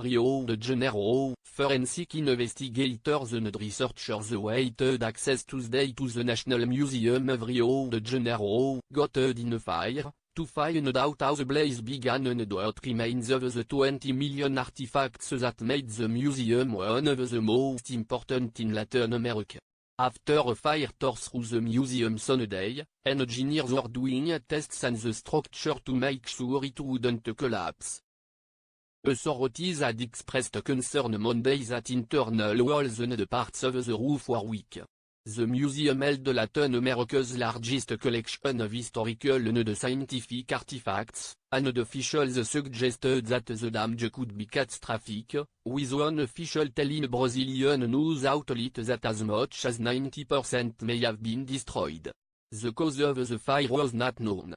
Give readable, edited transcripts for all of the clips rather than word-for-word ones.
Rio de Janeiro, forensic investigators and researchers awaited access Tuesday to the National Museum of Rio de Janeiro, got in a fire, to find out how the blaze began and what remains of the 20 million artifacts that made the museum one of the most important in Latin America. After a fire tore through the museum Sunday, engineers were doing tests on the structure to make sure it wouldn't collapse. Authorities had expressed concern Monday that internal walls and parts of the roof were weak. The museum held Latin America's largest collection of historical and scientific artifacts, and officials suggested that the damage could be catastrophic, with one official telling Brazilian news outlet that as much as 90% may have been destroyed. The cause of the fire was not known.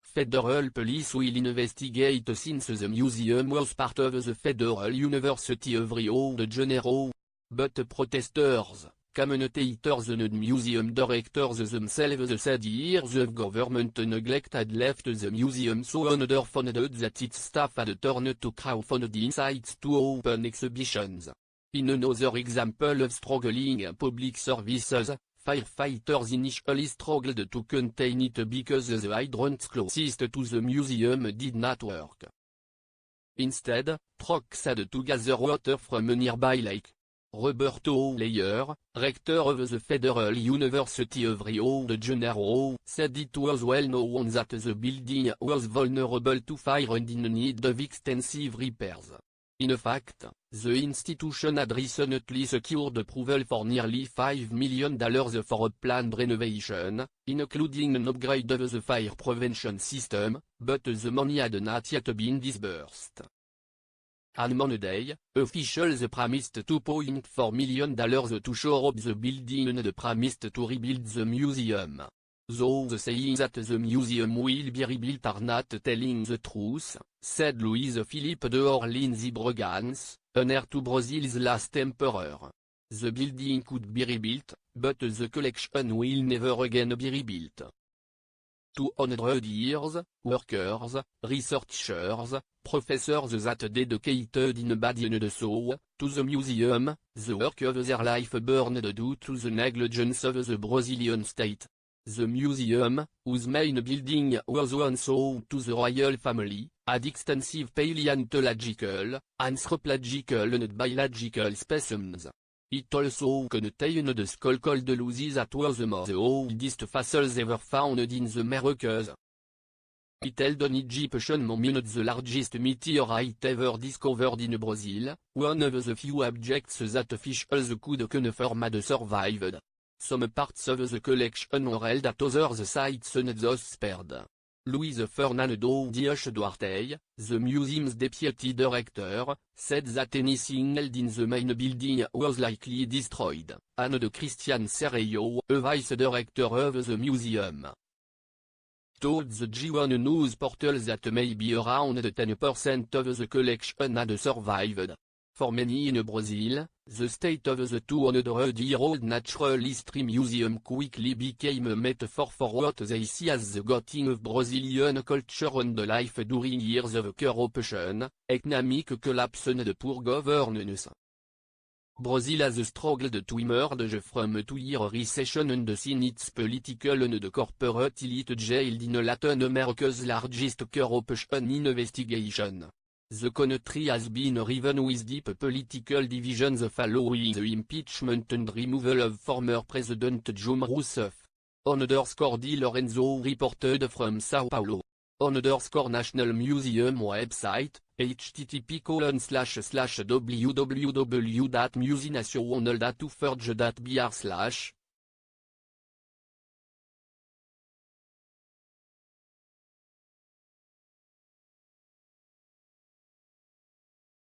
Federal police will investigate since the museum was part of the Federal University of Rio de Janeiro. But protesters, commentators and museum directors themselves said years of government neglect had left the museum so underfunded that its staff had turned to crowdfunding sites to open exhibitions. In another example of struggling public services, firefighters initially struggled to contain it because the hydrants closest to the museum did not work. Instead, trucks had to gather water from a nearby lake. Roberto Leyer, rector of the Federal University of Rio de Janeiro, said it was well known that the building was vulnerable to fire and in need of extensive repairs. In fact, the institution had recently secured approval for nearly $5 million for a planned renovation, including an upgrade of the fire prevention system, but the money had not yet been disbursed. On Monday, officials promised $2.4 million to shore up the building and promised to rebuild the museum. Those saying that the museum will be rebuilt are not telling the truth, said Luis Philippe de Orleans y Bregans, an heir to Brazil's last emperor. The building could be rebuilt, but the collection will never again be rebuilt. 200 years, workers, researchers, professors that dedicated in body and soul to the museum, the work of their life burned due to the negligence of the Brazilian state. The museum, whose main building was once home to the royal family, had extensive paleontological, anthropological and biological specimens. It also contained the skull called Lucy that was among the oldest fossils ever found in the Americas. It held an Egyptian mummy, the largest meteorite ever discovered in Brazil, one of the few objects that officials could confirm had survived. Some parts of the collection were held at other sites and thus spared. Luis Fernando Dias Duarte, the museum's deputy director, said that anything held in the main building was likely destroyed, and Christian Serrello, a vice director of the museum, told the G1 news portal that maybe around 10% of the collection had survived. For many in Brazil, the state of the 200-year-old Natural History Museum quickly became a metaphor for what they see as the gutting of Brazilian culture and life during years of corruption, economic collapse and poor governance. Brazil has struggled to emerge from a two-year recession and seen its political and corporate elite jailed in Latin America's largest corruption investigation. The country has been riven with deep political divisions following the impeachment and removal of former President Dilma Rousseff. Di Lorenzo reported from São Paulo. National Museum website, http://www.musenacional.uferj.br/